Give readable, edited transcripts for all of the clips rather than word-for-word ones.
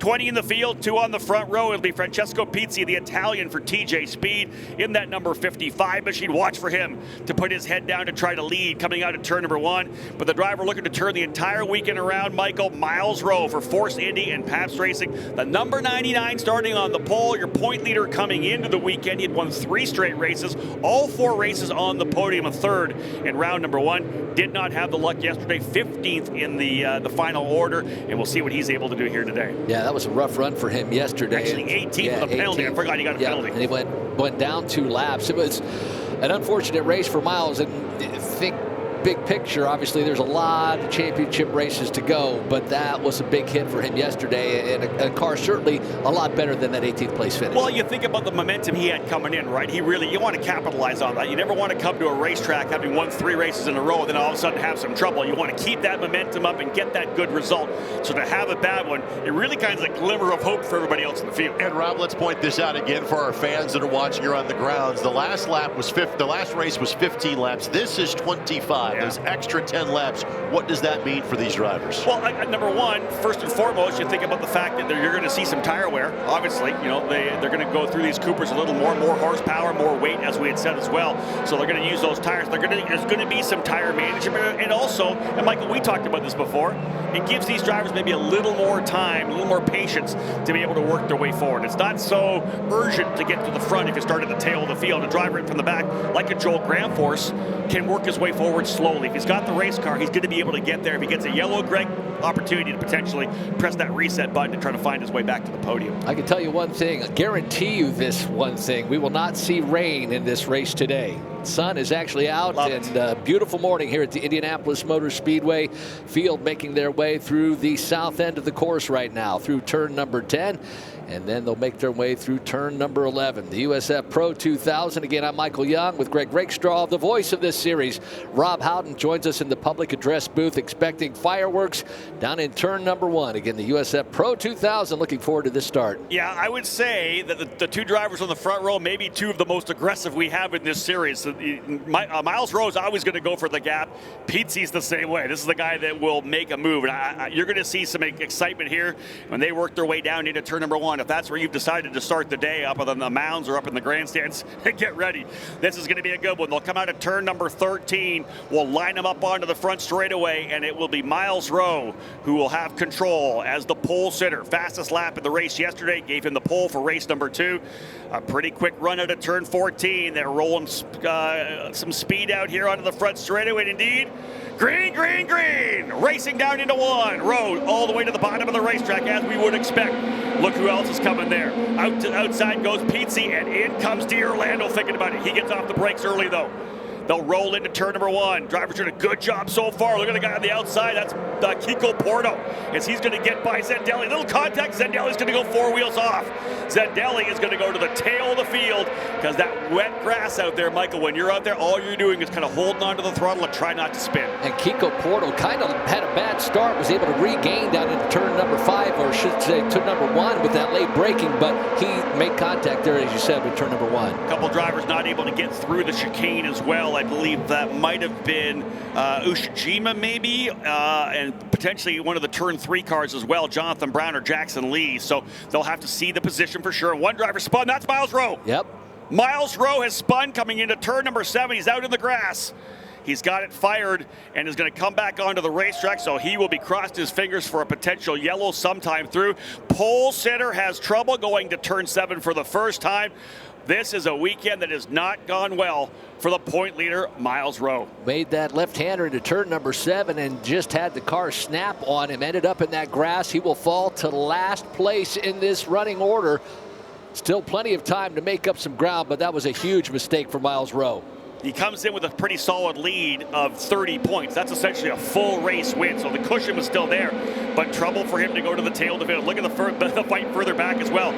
20 in the field, 2 on the front row. It'll be Francesco Pizzi, the Italian, for TJ Speed in that number 55 machine. Watch for him to put his head down to try to lead coming out of turn number 1. But the driver looking to turn the entire weekend around, Michael, Miles Rowe for Force Indy and Pabst Racing. The number 99 starting on the pole, your point leader coming into the weekend. He had won 3 straight races, all 4 races on the podium, a third in round number 1. Did not have the luck yesterday, 15th in the final order, and we'll see what he's able to do here today. Yeah, that was a rough run for him yesterday. Actually, 18th with a penalty. 18th. I forgot he got a penalty. And he went down 2 laps. It was an unfortunate race for Miles, and I think big picture, obviously there's a lot of championship races to go, but that was a big hit for him yesterday, and a car certainly a lot better than that 18th place finish. Well, you think about the momentum he had coming in, right? You want to capitalize on that. You never want to come to a racetrack having won 3 races in a row and then all of a sudden have some trouble. You want to keep that momentum up and get that good result. So to have a bad one, it really kind of is a glimmer of hope for everybody else in the field. And Rob, let's point this out again for our fans that are watching here on the grounds. The last race was 15 laps. This is 25. Yeah. Those extra 10 laps, what does that mean for these drivers? Well, number 1, first and foremost, you think about the fact that you're going to see some tire wear. Obviously, they're going to go through these Coopers a little more horsepower, more weight, as we had said as well. So they're going to use those tires. There's going to be some tire management, and also, and Michael, we talked about this before, it gives these drivers maybe a little more time, a little more patience to be able to work their way forward. It's not so urgent to get to the front if you start at the tail of the field. A driver in from the back, like a Joel Granforce, can work his way forward slowly. If he's got the race car, he's going to be able to get there. If he gets a yellow Greg opportunity to potentially press that reset button and try to find his way back to the podium. I can tell you one thing, I guarantee you this one thing, we will not see rain in this race today. Sun is actually out, and beautiful morning here at the Indianapolis Motor Speedway. Field making their way through the south end of the course right now, through turn number 10, and then they'll make their way through turn number 11. The USF Pro 2000. Again, I'm Michael Young with Greg Rakestraw, the voice of this series. Rob Howden joins us in the public address booth, expecting fireworks down in turn number 1. Again, the USF Pro 2000. Looking forward to this start. Yeah, I would say that the 2 drivers on the front row, maybe 2 of the most aggressive we have in this series. So, Miles Rowe is always going to go for the gap. Pizzi's the same way. This is the guy that will make a move. And you're going to see some excitement here when they work their way down into turn number 1. If that's where you've decided to start the day, up on the mounds or up in the grandstands, get ready. This is going to be a good one. They'll come out of turn number 13. We'll line them up onto the front straightaway, and it will be Miles Rowe who will have control as the pole sitter. Fastest lap of the race yesterday, gave him the pole for race number 2. A pretty quick run out of turn 14. They're rolling some speed out here onto the front straightaway. Indeed, green, green, green. Racing down into 1. Rowe all the way to the bottom of the racetrack, as we would expect. Look who else is coming there. Outside goes Pizzi, and in comes D'Orlando thinking about it. He gets off the brakes early, though. They'll roll into turn number 1. Driver's doing a good job so far. Look at the guy on the outside. That's Kiko Porto, as he's going to get by Zendelli. Little contact. Zendelli's going to go 4 wheels off. Zendelli is going to go to the tail of the field, because that wet grass out there, Michael, when you're out there, all you're doing is kind of holding onto the throttle and try not to spin. And Kiko Porto kind of had a bad start, was able to regain down into turn number 5, or should say turn number 1, with that late braking, but he made contact there, as you said, with turn number 1. A couple drivers not able to get through the chicane as well. I believe that might have been Ushijima maybe, and potentially one of the turn 3 cars as well, Jonathan Brown or Jackson Lee. So they'll have to see the position for sure. And one driver spun. That's Miles Rowe. Yep. Miles Rowe has spun coming into turn number 7. He's out in the grass. He's got it fired and is going to come back onto the racetrack, so he will be crossed his fingers for a potential yellow sometime through. Pole sitter has trouble going to turn 7 for the first time. This is a weekend that has not gone well for the point leader, Miles Rowe. Made that left-hander into turn number 7 and just had the car snap on him. Ended up in that grass. He will fall to last place in this running order. Still plenty of time to make up some ground, but that was a huge mistake for Miles Rowe. He comes in with a pretty solid lead of 30 points. That's essentially a full race win, so the cushion was still there, but trouble for him to go to the tail of the field. Look at the fight further back as well.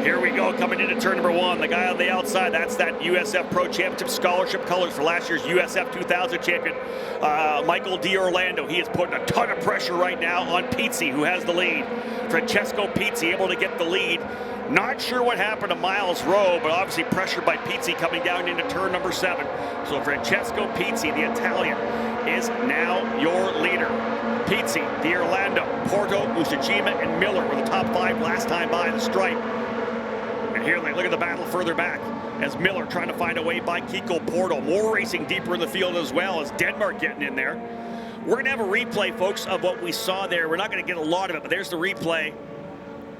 Here we go, coming into turn number 1. The guy on the outside, that's that USF Pro Championship scholarship colors for last year's USF 2000 champion, Michael D'Orlando. He is putting a ton of pressure right now on Pizzi, who has the lead. Francesco Pizzi able to get the lead. Not sure what happened to Miles Rowe, but obviously pressured by Pizzi coming down into turn number 7. So Francesco Pizzi, the Italian, is now your leader. Pizzi, D'Orlando, Porto, Ushijima, and Miller were the top 5 last time by the stripe. And here they look at the battle further back as Miller trying to find a way by Kiko Porto. More racing deeper in the field as well as Denmark getting in there. We're going to have a replay, folks, of what we saw there. We're not going to get a lot of it, but there's the replay.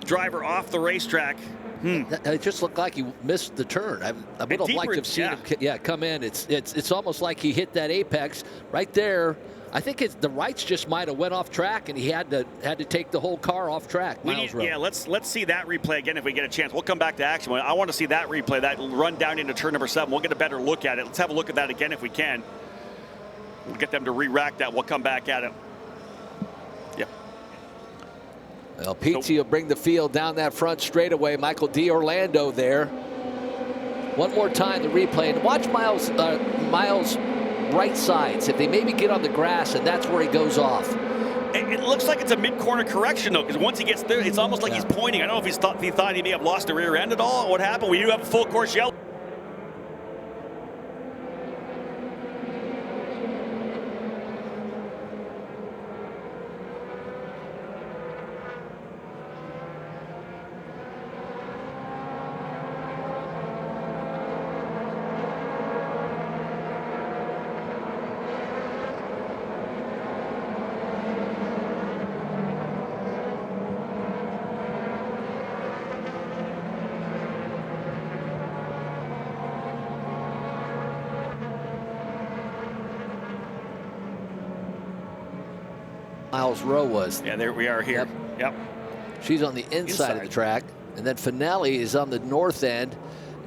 Driver off the racetrack. It just looked like he missed the turn. I would have liked to have seen him come in. It's almost like he hit that apex right there. I think the rights just might have went off track, and he had to take the whole car off track. Yeah, let's see that replay again if we get a chance. We'll come back to action. I want to see that replay, that run down into turn number 7. We'll get a better look at it. Let's have a look at that again if we can. We'll get them to re-rack that. We'll come back at it. Yeah. Well, Pizzi will bring the field down that front straightaway. Michael D'Orlando there. One more time the replay. And watch Miles' right sides. If they maybe get on the grass, and that's where he goes off. It looks like it's a mid-corner correction, though, because once he gets there, it's almost like he's pointing. I don't know if he thought he may have lost the rear end at all. What happened? We do have a full course yellow. Miles Rowe was. Yeah, there we are here. Yep. She's on the inside of the track. And then Finelli is on the north end.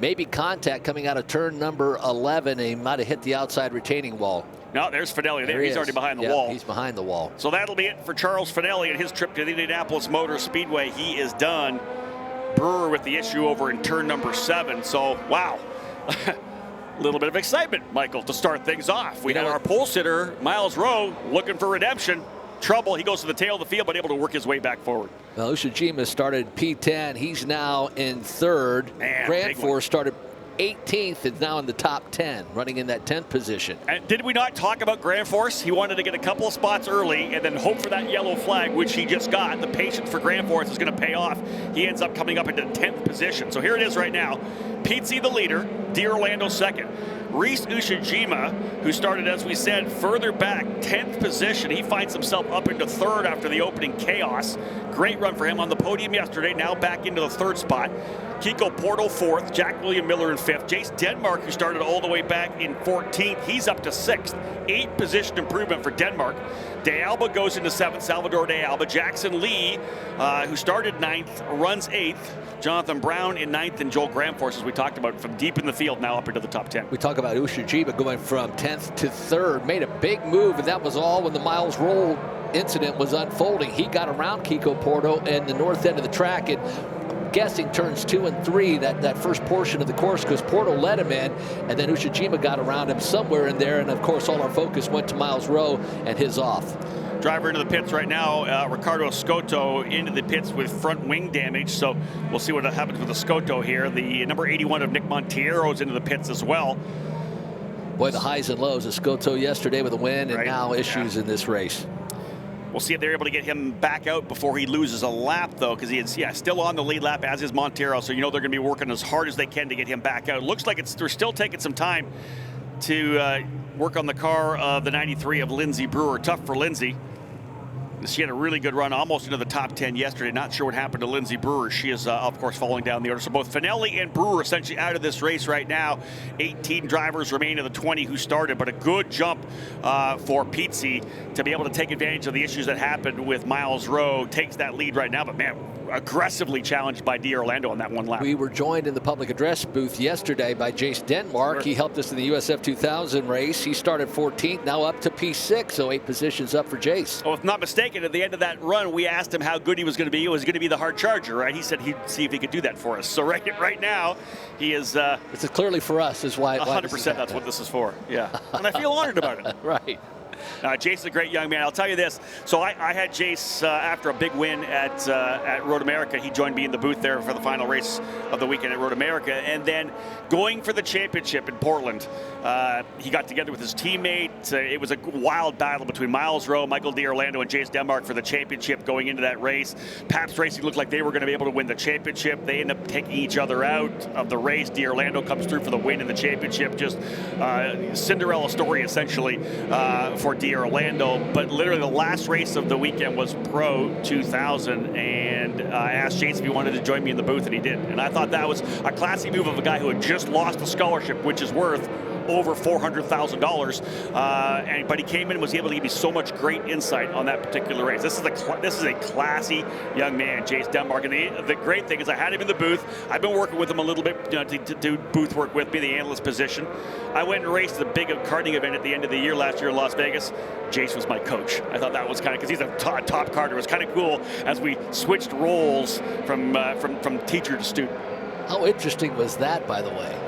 Maybe contact coming out of turn number 11. And he might have hit the outside retaining wall. No, there's Finelli there. He's already behind the wall. He's behind the wall. So that'll be it for Charles Finelli and his trip to the Indianapolis Motor Speedway. He is done. Brewer with the issue over in turn number 7. So, wow. A little bit of excitement, Michael, to start things off. We had our pole sitter, Miles Rowe, looking for redemption. Trouble. He goes to the tail of the field, but able to work his way back forward. Well, Ushijima started P10. He's now in 3rd. Grand Force started 18th, and now in the top 10, running in that 10th position. And did we not talk about Grand Force? He wanted to get a couple of spots early and then hope for that yellow flag, which he just got. The patience for Grand Force is going to pay off. He ends up coming up into 10th position. So here it is right now. Pizzi the leader, D'Orlando second. Reese Ushijima, who started, as we said, further back, 10th position. He finds himself up into 3rd after the opening chaos. Great run for him on the podium yesterday, now back into the 3rd spot. Kiko Porto 4th, Jack William Miller in 5th. Jace Denmark, who started all the way back in 14th, he's up to 6th. 8 position improvement for Denmark. De Alba goes into 7th, Salvador De Alba. Jackson Lee, who started 9th, runs 8th. Jonathan Brown in 9th, and Joel Gramforce, as we talked about, from deep in the field now up into the top 10. We talk about Ushijima going from 10th to 3rd, made a big move, and that was all when the Miles Rowe incident was unfolding. He got around Kiko Porto in the north end of the track, and I'm guessing turns 2 and 3, that first portion of the course, because Porto led him in, and then Ushijima got around him somewhere in there, and of course all our focus went to Miles Rowe and his off. Driver into the pits right now, Ricardo Scotto into the pits with front wing damage, so we'll see what happens with the Scotto here. The number 81 of Nick Montiero's into the pits as well. Boy, the highs and lows of Scotto yesterday with a win, and now issues in this race. We'll see if they're able to get him back out before he loses a lap, though, because he is still on the lead lap, as is Montero, so you know they're going to be working as hard as they can to get him back out. Looks like they're still taking some time to work on the car of the 93 of Lindsey Brewer. Tough for Lindsey. She had a really good run, almost into the top 10 yesterday. Not sure what happened to Lindsey Brewer. She is, of course, falling down the order. So both Finelli and Brewer essentially out of this race right now. 18 drivers remain of the 20 who started, but a good jump for Pizzi to be able to take advantage of the issues that happened with Miles Rowe. Takes that lead right now, but man, aggressively challenged by D'Orlando on that one lap. We were joined in the public address booth yesterday by Jace Denmark. He helped us in the USF 2000 race. He started 14th, now up to P6, so 8 positions up for Jace. Well, if not mistaken, at the end of that run, we asked him how good he was going to be. It was going to be the hard charger, right? He said he'd see if he could do that for us. So right now, he is... it's clearly for us is why... 100% that's what this is for, yeah. And I feel honored about it. Right. Jace's a great young man. I'll tell you this. So I had Jace after a big win at Road America. He joined me in the booth there for the final race of the weekend at Road America. And then going for the championship in Portland, he got together with his teammate. It was a wild battle between Miles Rowe, Michael D'Orlando, and Jace Denmark for the championship going into that race. Pabst Racing looked like they were going to be able to win the championship. They end up taking each other out of the race. D'Orlando comes through for the win in the championship. Just Cinderella story, essentially, for D'Orlando. But literally the last race of the weekend was Pro 2000, and I asked Jace if he wanted to join me in the booth, and he did. And I thought that was a classy move of a guy who had just lost a scholarship, which is worth over $400,000, but he came in and was able to give me so much great insight on that particular race. This is a classy young man, Jace Denmark, and the great thing is I had him in the booth. I've been working with him a little bit, to do booth work with me, the analyst position. I went and raced the big karting event at the end of the year last year in Las Vegas. Jace was my coach. I thought that was kind of, because he's a top karter. It was kind of cool as we switched roles from teacher to student. How interesting was that, by the way?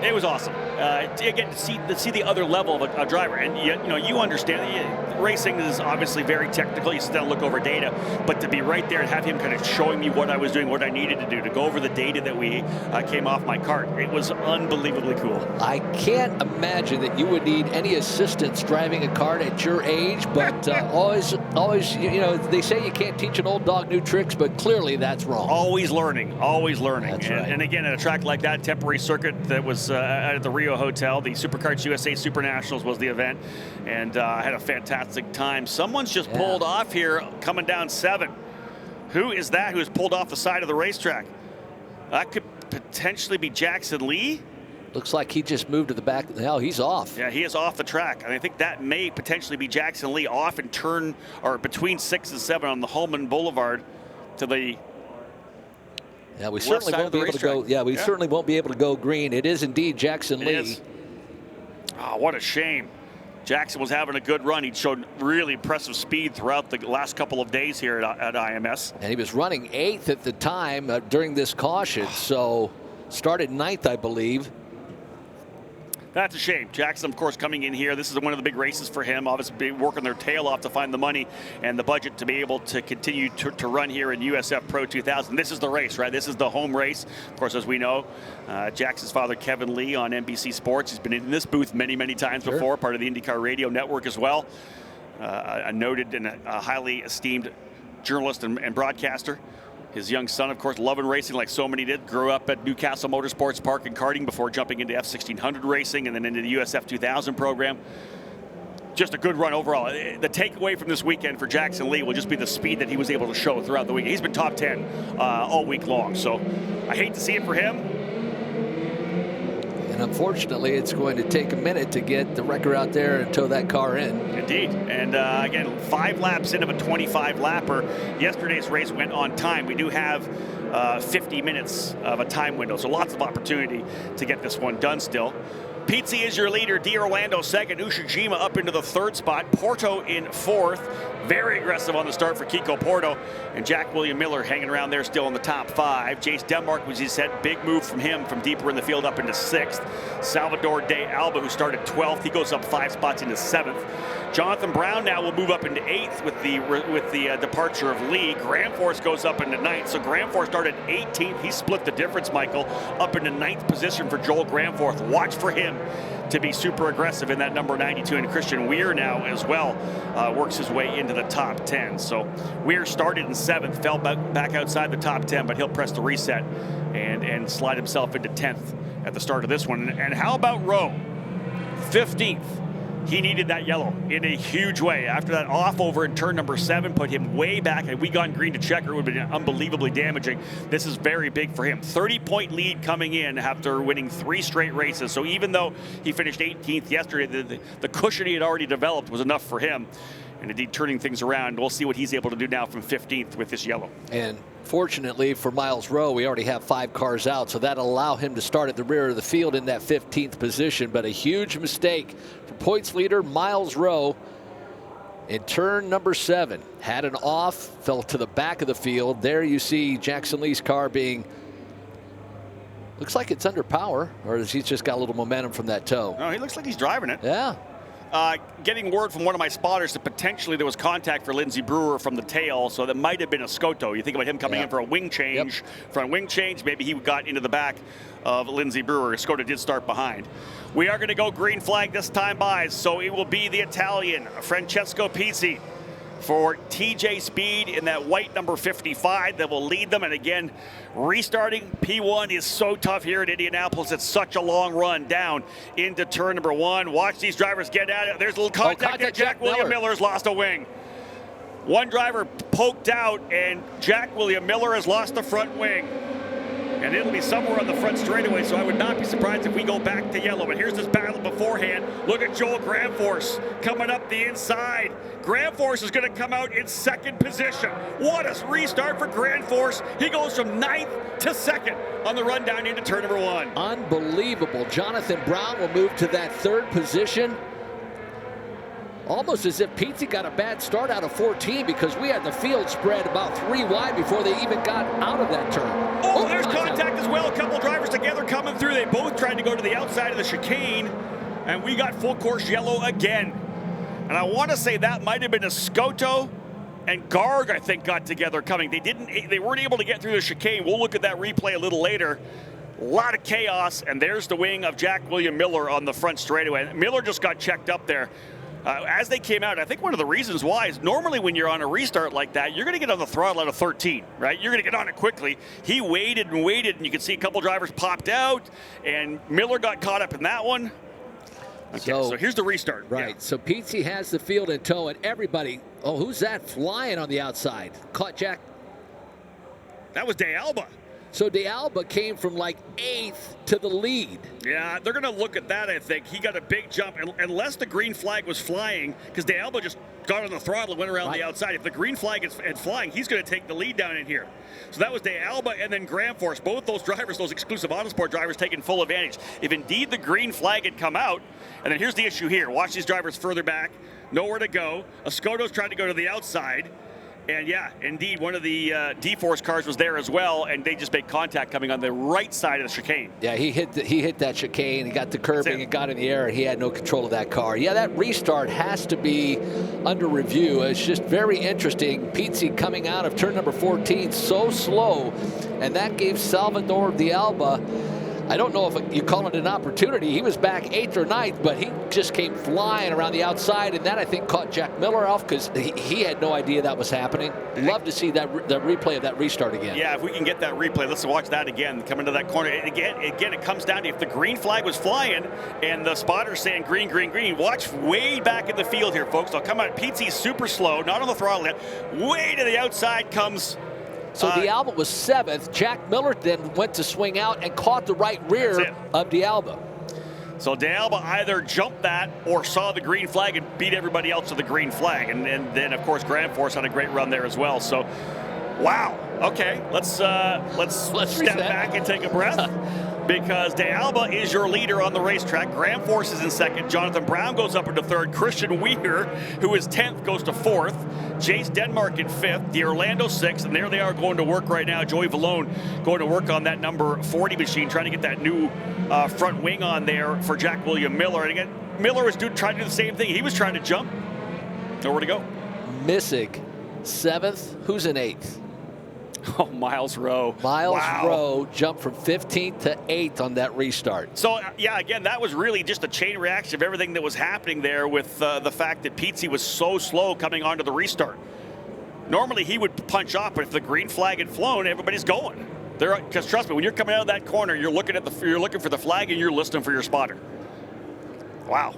It was awesome. Again, to see the other level of a driver, and you understand racing is obviously very technical. You sit down and look over data, but to be right there and have him kind of showing me what I was doing, what I needed to do, to go over the data that we came off my cart, it was unbelievably cool. I can't imagine that you would need any assistance driving a kart at your age, but always, they say you can't teach an old dog new tricks, but clearly that's wrong. Always learning. That's right. And again, at a track like that, temporary circuit that was at the Rio Hotel, the Superkarts USA Super Nationals was the event, and I had a fantastic time. Someone's just pulled off here coming down 7. Who is that who has pulled off the side of the racetrack? That could potentially be Jackson Lee. Looks like he just moved to the back. Hell, he's off. Yeah, he is off the track. And I think that may potentially be Jackson Lee off in turn, or between 6 and 7 on the Holman Boulevard to the yeah, we certainly won't be able to go. Yeah, we certainly won't be able to go green. It is indeed Jackson Lee. Oh, what a shame. Jackson was having a good run. He showed really impressive speed throughout the last couple of days here at IMS. And he was running 8th at the time during this caution, so started 9th, I believe. That's a shame. Jackson, of course, coming in here. This is one of the big races for him. Obviously, working their tail off to find the money and the budget to be able to continue to run here in USF Pro 2000. This is the race, right? This is the home race. Of course, as we know, Jackson's father, Kevin Lee, on NBC Sports. He's been in this booth many, many times before, part of the IndyCar Radio Network as well. A noted and a highly esteemed journalist and broadcaster. His young son, of course, loving racing like so many did. Grew up at Newcastle Motorsports Park and karting before jumping into F1600 racing and then into the USF 2000 program. Just a good run overall. The takeaway from this weekend for Jackson Lee will just be the speed that he was able to show throughout the weekend. He's been top 10 all week long, so I hate to see it for him. And unfortunately, it's going to take a minute to get the wrecker out there and tow that car in. Indeed. And again, 5 laps into a 25-lapper. Yesterday's race went on time. We do have 50 minutes of a time window, so lots of opportunity to get this one done still. Pizzi is your leader. D'Orlando second. Ushijima up into the 3rd spot. Porto in 4th. Very aggressive on the start for Kiko Porto. And Jack William Miller hanging around there still in the top 5. Jace Denmark, was he said, big move from him from deeper in the field up into 6th. Salvador De Alba, who started 12th, he goes up 5 spots into 7th. Jonathan Brown now will move up into 8th with the departure of Lee. Graham Force goes up into 9th. So Graham Force started 18th. He split the difference, Michael, up into 9th position for Joel Graham Force. Watch for him to be super aggressive in that number 92. And Christian Weir now as well works his way into the top 10. So Weir started in 7th, fell back outside the top 10, but he'll press the reset and slide himself into 10th at the start of this one. And how about Rowe? 15th. He needed that yellow in a huge way. After that off over in turn number 7 put him way back. Had we gone green to checker, it would have been unbelievably damaging. This is very big for him. 30-point lead coming in after winning 3 straight races. So even though he finished 18th yesterday, the cushion he had already developed was enough for him. And indeed turning things around. We'll see what he's able to do now from 15th with this yellow. And fortunately for Miles Rowe, we already have 5 cars out, so that'll allow him to start at the rear of the field in that 15th position. But a huge mistake for points leader Miles Rowe in turn number 7. Had an off, fell to the back of the field. There you see Jackson Lee's car being, looks like it's under power, or has he just got a little momentum from that tow? No, he looks like he's driving it. Yeah. getting word from one of my spotters that potentially there was contact for Lindsey Brewer from the tail, so that might have been a Scotto. You think about him coming in for a wing change. Front wing change, maybe he got into the back of Lindsey Brewer. Scotto did start behind. We are going to go green flag this time by, so it will be the Italian, Francesco Pizzi, for TJ Speed in that white number 55 that will lead them. And again, restarting P1 is so tough here at Indianapolis. It's such a long run down into turn number 1. Watch these drivers get at it. There's a little contact there. Jack William Miller's lost a wing. One driver poked out, and Jack William Miller has lost the front wing. And it'll be somewhere on the front straightaway, so I would not be surprised if we go back to yellow. But here's this battle beforehand. Look at Joel Granforce coming up the inside. Granforce is going to come out in second position. What a restart for Granforce. He goes from 9th to 2nd on the run down into turn number 1. Unbelievable. Jonathan Brown will move to that 3rd position. Almost as if Pizzi got a bad start out of 14, because we had the field spread about 3 wide before they even got out of that turn. Oh, there's contact as well. A couple drivers together coming through. They both tried to go to the outside of the chicane, and we got full course yellow again. And I want to say that might have been a Scotto and Garg, I think, got together coming. They weren't able to get through the chicane. We'll look at that replay a little later. A lot of chaos, and there's the wing of Jack William Miller on the front straightaway. Miller just got checked up there. As they came out, I think one of the reasons why is normally when you're on a restart like that, you're going to get on the throttle at a 13, right? You're going to get on it quickly. He waited and waited, and you can see a couple drivers popped out, and Miller got caught up in that one. Okay, so here's the restart. Right, so Pizzi has the field in tow, and everybody, oh, who's that flying on the outside? Caught Jack. That was De Alba. So De Alba came from like 8th to the lead. Yeah, they're going to look at that, I think. He got a big jump, unless the green flag was flying, because De Alba just got on the throttle and went around the outside. If the green flag is flying, he's going to take the lead down in here. So that was De Alba and then Granforce. Both those drivers, those exclusive Autosport drivers, taking full advantage. If indeed the green flag had come out, and then here's the issue here. Watch these drivers further back. Nowhere to go. Scotto's trying to go to the outside. And yeah, indeed, one of the D-Force cars was there as well, and they just made contact coming on the right side of the chicane. Yeah, he hit that chicane. He got the curbing and got in the air, and he had no control of that car. Yeah, that restart has to be under review. It's just very interesting. Pizzi coming out of turn number 14 so slow, and that gave Salvador De Alba, I don't know if you call it an opportunity. He was back 8th or 9th, but he just came flying around the outside, and that, I think, caught Jack Miller off because he had no idea that was happening. Love to see that replay of that restart again. Yeah, if we can get that replay, let's watch that again. Come into that corner. And again, it comes down to if the green flag was flying and the spotter's saying green, green, green, watch way back in the field here, folks. They'll come out. Pizzi's super slow, not on the throttle yet. Way to the outside comes... So De Alba was 7th. Jack Miller then went to swing out and caught the right rear of De Alba. So De Alba either jumped that or saw the green flag and beat everybody else to the green flag. And then, of course, Granforce had a great run there as well. So, wow. Okay, let's step back and take a breath. Because De Alba is your leader on the racetrack. Granforce is in 2nd. Jonathan Brown goes up into 3rd. Christian Weir, who is 10th, goes to 4th. Jace Denmark in 5th. The Orlando 6th. And there they are going to work right now. Joey Vallone going to work on that number 40 machine, trying to get that new front wing on there for Jack William Miller. And again, Miller was trying to do the same thing. He was trying to jump. Nowhere to go. Missig, 7th. Who's in 8th? Oh, Miles Rowe. Miles Rowe jumped from 15th to 8th on that restart. So, yeah, again, that was really just a chain reaction of everything that was happening there with the fact that Pizzi was so slow coming onto the restart. Normally, he would punch off, but if the green flag had flown, everybody's going. Because trust me, when you're coming out of that corner, you're looking for the flag and you're listening for your spotter. Wow.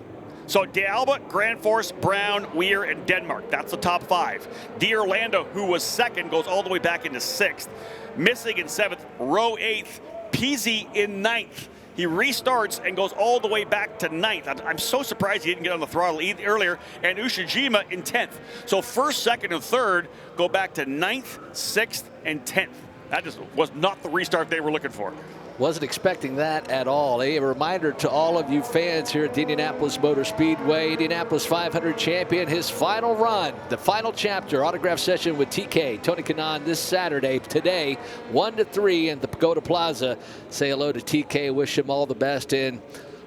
So De Alba, Granforce, Brown, Weir, and Denmark. That's the top 5. De Orlando, who was 2nd, goes all the way back into 6th. Missing in 7th, Rowe 8th, Pizzi in 9th. He restarts and goes all the way back to 9th. I'm so surprised he didn't get on the throttle earlier. And Ushijima in 10th. So 1st, 2nd, and 3rd go back to 9th, 6th, and 10th. That just was not the restart they were looking for. Wasn't expecting that at all. A reminder to all of you fans here at the Indianapolis Motor Speedway, Indianapolis 500 champion, his final run, the final chapter, autograph session with TK, Tony Kanaan this Saturday, today, 1 to 3 in the Pagoda Plaza. Say hello to TK, wish him all the best, and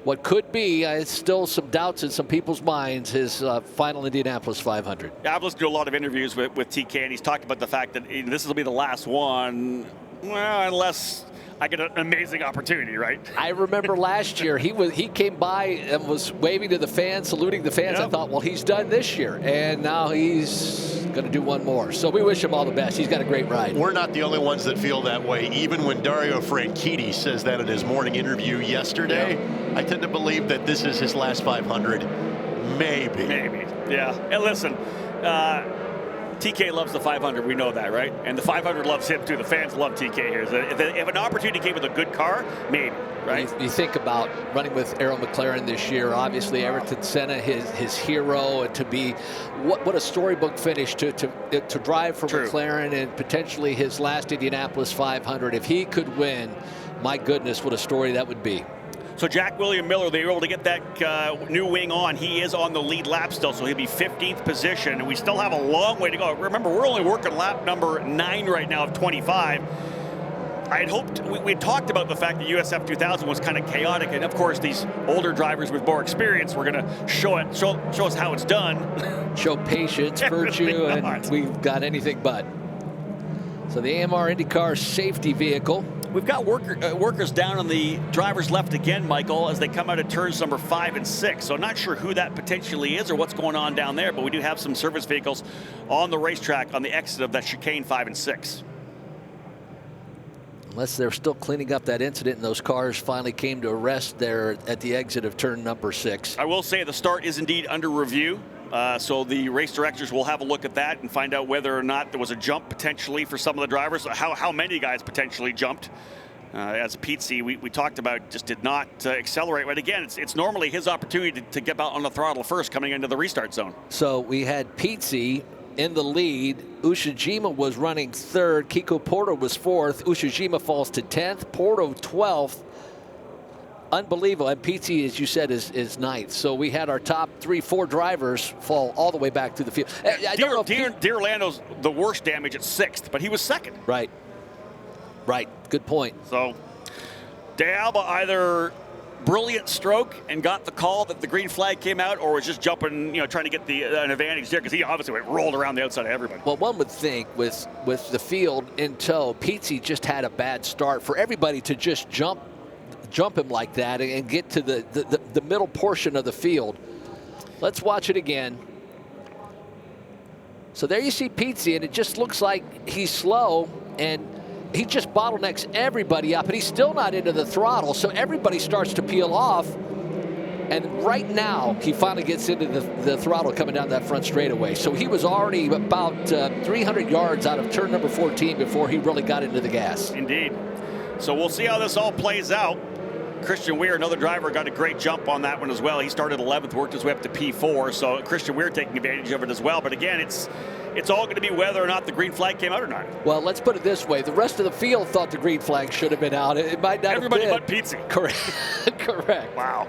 what could be still some doubts in some people's minds, his final Indianapolis 500. Yeah, I've listened to a lot of interviews with TK, and he's talked about the fact that this will be the last one, well, unless I get an amazing opportunity, right? I remember last year he came by and was waving to the fans, saluting the fans. Yep. I thought, well, he's done this year, and now he's going to do one more. So we wish him all the best. He's got a great ride. We're not the only ones that feel that way. Even when Dario Franchitti says that in his morning interview yesterday, yeah. I tend to believe that this is his last 500. Maybe. Yeah. And listen, TK loves the 500. We know that, right? And the 500 loves him too. The fans love TK here. If an opportunity came with a good car, maybe, right? You think about running with Arrow McLaren this year. Obviously, Ayrton Senna, his hero, and to be what a storybook finish to drive for True. McLaren and potentially his last Indianapolis 500. If he could win, my goodness, what a story that would be. So Jack William Miller, they were able to get that new wing on. He is on the lead lap still, so he'll be 15th position. And we still have a long way to go. Remember, we're only working lap number 9 right now of 25. I had hoped, we talked about the fact that USF 2000 was kind of chaotic. And of course, these older drivers with more experience were going to show us how it's done. Show patience, virtue, and we've got anything but. So the AMR IndyCar safety vehicle. We've got workers down on the driver's left again, Michael, as they come out of turns number 5 and 6. So I'm not sure who that potentially is or what's going on down there, but we do have some service vehicles on the racetrack on the exit of that chicane 5 and 6. Unless they're still cleaning up that incident and those cars finally came to a rest there at the exit of turn number 6. I will say the start is indeed under review. So the race directors will have a look at that and find out whether or not there was a jump potentially for some of the drivers. How many guys potentially jumped. As Pete C, we talked about, just did not accelerate. But again, it's normally his opportunity to get out on the throttle first coming into the restart zone. So we had Pete C in the lead. Ushijima was running 3rd. Kiko Porto was 4th. Ushijima falls to 10th. Porto 12th. Unbelievable. And PT, as you said, is 9th. So we had our top 3-4 drivers fall all the way back to the field. D'Orlando's the worst damage at 6th, but he was 2nd. Right. Good point. So De Alba either brilliant stroke and got the call that the green flag came out, or was just jumping, trying to get an advantage there, because he obviously rolled around the outside of everybody. Well, one would think with the field in tow, Pete just had a bad start. For everybody to just jump him like that and get to the middle portion of the field. Let's watch it again. So there you see Pizzi, and it just looks like he's slow, and he just bottlenecks everybody up, and he's still not into the throttle, so everybody starts to peel off. And right now, he finally gets into the throttle coming down that front straightaway. So he was already about 300 yards out of turn number 14 before he really got into the gas. Indeed. So we'll see how this all plays out. Christian Weir, another driver, got a great jump on that one as well. He started 11th, worked his way up to P4, so Christian Weir taking advantage of it as well. But again, it's all going to be whether or not the green flag came out or not. Well, let's put it this way. The rest of the field thought the green flag should have been out. It might not Everybody have been. but Pizzi. Correct. Wow.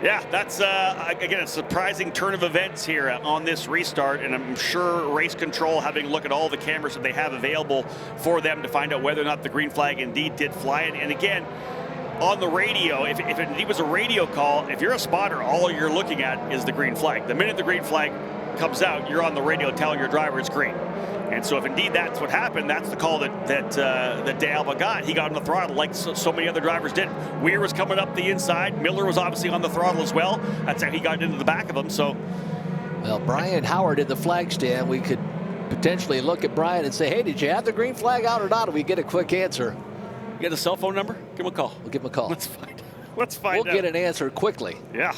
Yeah, that's, again, a surprising turn of events here on this restart, and I'm sure race control having a look at all the cameras that they have available for them to find out whether or not the green flag indeed did fly. And again, on the radio, if it indeed was a radio call, if you're a spotter, all you're looking at is the green flag. The minute the green flag comes out, you're on the radio telling your driver it's green. And so if indeed that's what happened, that's the call that De Alba got. He got on the throttle like so many other drivers did. Weir was coming up the inside. Miller was obviously on the throttle as well. That's how he got into the back of him. So, well, Brian Howard in the flag stand, we could potentially look at Brian and say, hey, did you have the green flag out or not? And we get a quick answer. You got a cell phone number? Give him a call. We'll give him a call. Let's find out. We'll get an answer quickly. Yeah.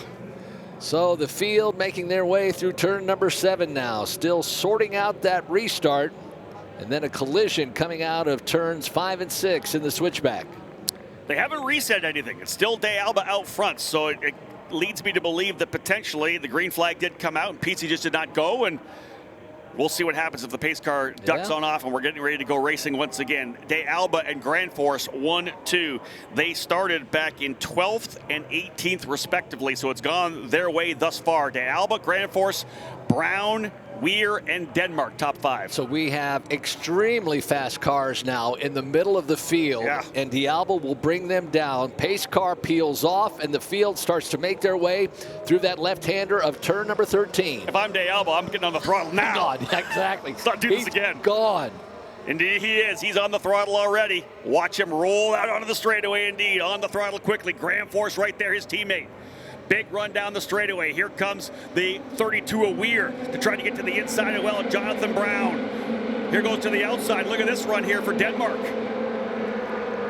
So the field making their way through turn number 7 now, still sorting out that restart, and then a collision coming out of turns 5 and 6 in the switchback. They haven't reset anything. It's still De Alba out front, so it leads me to believe that potentially the green flag did come out and Pizzi just did not go, and we'll see what happens if the pace car ducks on off and we're getting ready to go racing once again. De Alba and Grand Force 1-2. They started back in 12th and 18th respectively, so it's gone their way thus far. De Alba, Grand Force, Brown, Weir, and Denmark, top 5. So we have extremely fast cars now in the middle of the field, and D'Alba will bring them down. Pace car peels off, and the field starts to make their way through that left-hander of turn number 13. If I'm D'Alba, I'm getting on the throttle now. God, exactly. Let's not do this again. Gone. Indeed he is. He's on the throttle already. Watch him roll out onto the straightaway indeed. On the throttle quickly. Grand Force right there, his teammate. Big run down the straightaway. Here comes the 32 of Weir to try to get to the inside as well. Jonathan Brown. Here goes to the outside. Look at this run here for Denmark.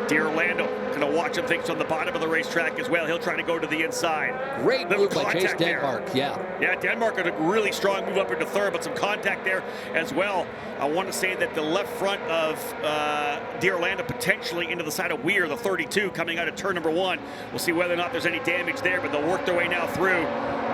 D'Orlando going to watch him things on the bottom of the racetrack as well. He'll try to go to the inside. Great move by Chase Denmark. Yeah, Denmark had a really strong move up into third, but some contact there as well. I want to say that the left front of D'Orlando potentially into the side of Weir, the 32, coming out of turn number 1. We'll see whether or not there's any damage there, but they'll work their way now through.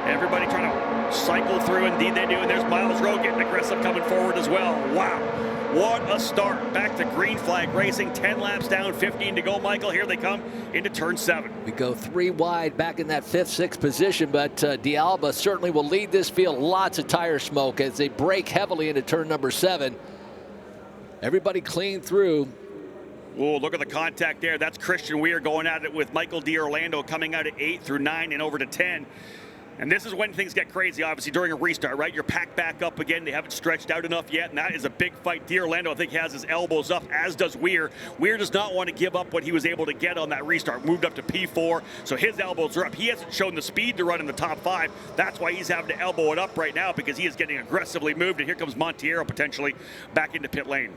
Everybody trying to cycle through. Indeed they do, and there's Miles Rowe getting aggressive coming forward as well. Wow. What a start. Back to green flag racing. 10 laps down, 15 to go, Michael. Here they come into turn 7. We go 3 wide back in that 5th, 6th position, but D'Alba certainly will lead this field. Lots of tire smoke as they brake heavily into turn number 7. Everybody clean through. Oh, look at the contact there. That's Christian Weir going at it with Michael D'Orlando coming out of 8 through 9 and over to 10. And this is when things get crazy, obviously, during a restart, right? You're packed back up again. They haven't stretched out enough yet, and that is a big fight. D'Orlando, I think, has his elbows up, as does Weir. Weir does not want to give up what he was able to get on that restart. Moved up to P4, so his elbows are up. He hasn't shown the speed to run in the top 5. That's why he's having to elbow it up right now, because he is getting aggressively moved. And here comes Montiero potentially back into pit lane.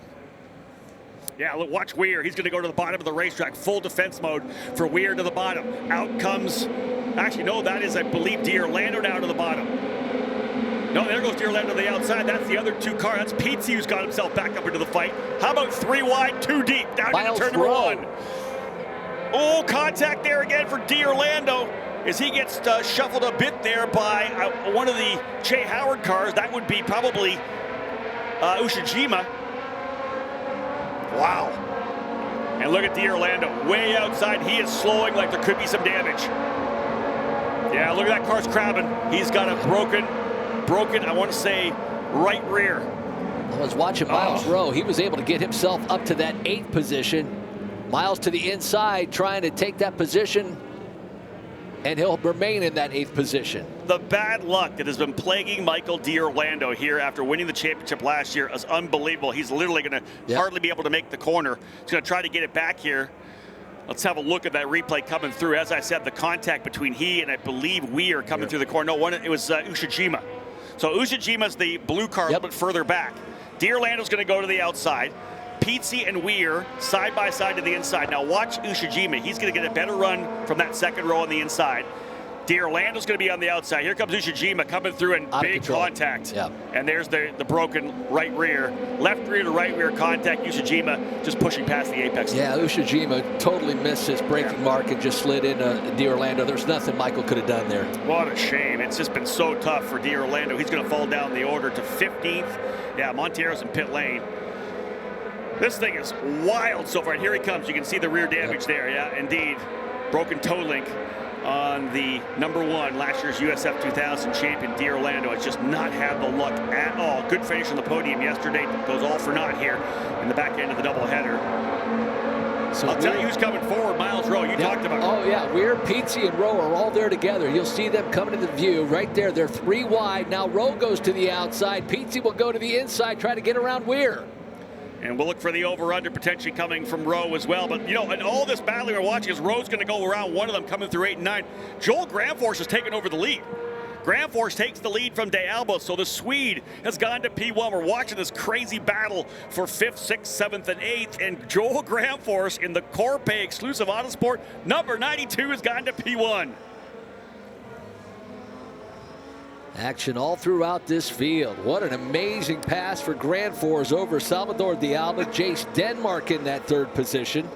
Yeah, look, watch Weir. He's going to go to the bottom of the racetrack. Full defense mode for Weir to the bottom. Out comes, actually, no, that is, I believe, D'Orlando down to the bottom. No, there goes D'Orlando to the outside. That's the other 2 car. That's Pizzi who's got himself back up into the fight. How about 3 wide, 2 deep, down into turn number 1. Oh, contact there again for D'Orlando as he gets shuffled a bit there by one of the Che Howard cars. That would be probably Ushijima. Wow. And look at D'Orlando, way outside. He is slowing like there could be some damage. Yeah, look at that car's crabbing. He's got a broken, I want to say, right rear. I was watching Miles Rowe. He was able to get himself up to that 8th position. Miles to the inside, trying to take that position, and he'll remain in that 8th position. The bad luck that has been plaguing Michael D'Orlando here after winning the championship last year is unbelievable. He's literally going to hardly be able to make the corner. He's going to try to get it back here. Let's have a look at that replay coming through. As I said, the contact between he and I believe Weir coming through the corner. No, it was Ushijima. So Ushijima's the blue car a little bit further back. D'Orlando's going to go to the outside. Pizzi and Weir side by side to the inside. Now watch Ushijima. He's going to get a better run from that second row on the inside. D'Orlando's going to be on the outside. Here comes Ushijima coming through and big contact. And there's the broken right rear. Left rear to right rear contact. Ushijima just pushing past the apex. Yeah, Ushijima totally missed his braking mark and just slid in D'Orlando. There's nothing Michael could have done there. What a shame. It's just been so tough for D'Orlando. He's going to fall down the order to 15th. Yeah, Montiero's in pit lane. This thing is wild so far. And here he comes. You can see the rear damage there. Yeah, indeed. Broken toe link on the number 1 last year's USF 2000 champion. D'Orlando has just not had the luck at all. Good finish on the podium yesterday. Goes all for naught here in the back end of the doubleheader. So I'll tell you who's coming forward. Miles Rowe, you talked about. Oh, yeah. Weir, Pizzi, and Rowe are all there together. You'll see them coming into view right there. They're 3 wide. Now Rowe goes to the outside. Pizzi will go to the inside, try to get around Weir. And we'll look for the over-under potentially coming from Rowe as well. But, you know, in all this battling we're watching is Rowe's going to go around one of them coming through 8 and 9. Joel Granforce has taken over the lead. Granforce takes the lead from D'Alba, so the Swede has gone to P1. We're watching this crazy battle for 5th, 6th, 7th, and 8th. And Joel Granforce in the Corpe exclusive Autosport, number 92, has gone to P1. Action all throughout this field. What an amazing pass for Granforce over Salvador D'Alba. Jace Denmark in that 3rd position.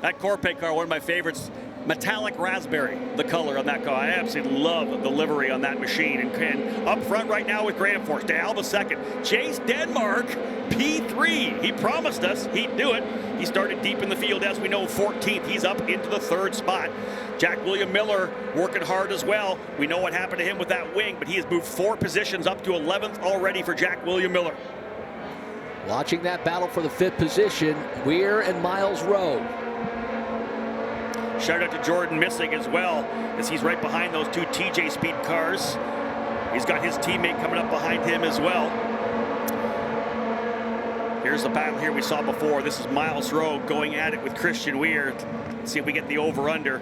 That Corpe car, one of my favorites. metallic raspberry, the color on that car. I absolutely love the livery on that machine. And up front right now with Grand Force, De Alba second. Chase Denmark, P3. He promised us he'd do it. He started deep in the field, as we know, 14th. He's up into the third spot. Jack William Miller working hard as well. We know what happened to him with that wing, but he has moved 4 positions up to 11th already for Jack William Miller. Watching that battle for the 5th position, Weir and Miles Rowe. Shout out to Jordan Missing as well, as he's right behind those 2 TJ Speed cars. He's got his teammate coming up behind him as well. Here's the battle here we saw before. This is Miles Rowe going at it with Christian Weir. Let's see if we get the over-under.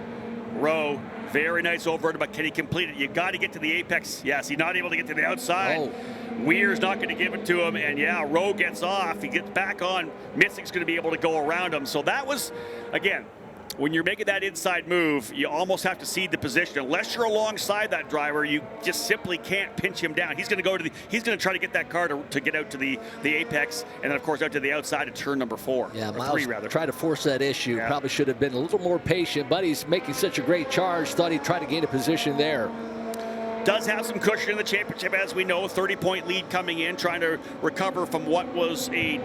Rowe, very nice over-under, but can he complete it? You got to get to the apex. Yes, he's not able to get to the outside. Oh. Weir's not going to give it to him, and yeah, Rowe gets off. He gets back on. Missing's going to be able to go around him. So that was, again, when you're making that inside move, you almost have to cede the position. Unless you're alongside that driver, you just simply can't pinch him down. He's going to go to he's going to try to get that car to get out to the apex, and then of course out to the outside of turn number 4. Yeah, or Miles 3 rather. tried to force that issue. Yeah. Probably should have been a little more patient, but he's making such a great charge. Thought he'd try to gain a position there. Does have some cushion in the championship, as we know. 30-point lead coming in, trying to recover from what was a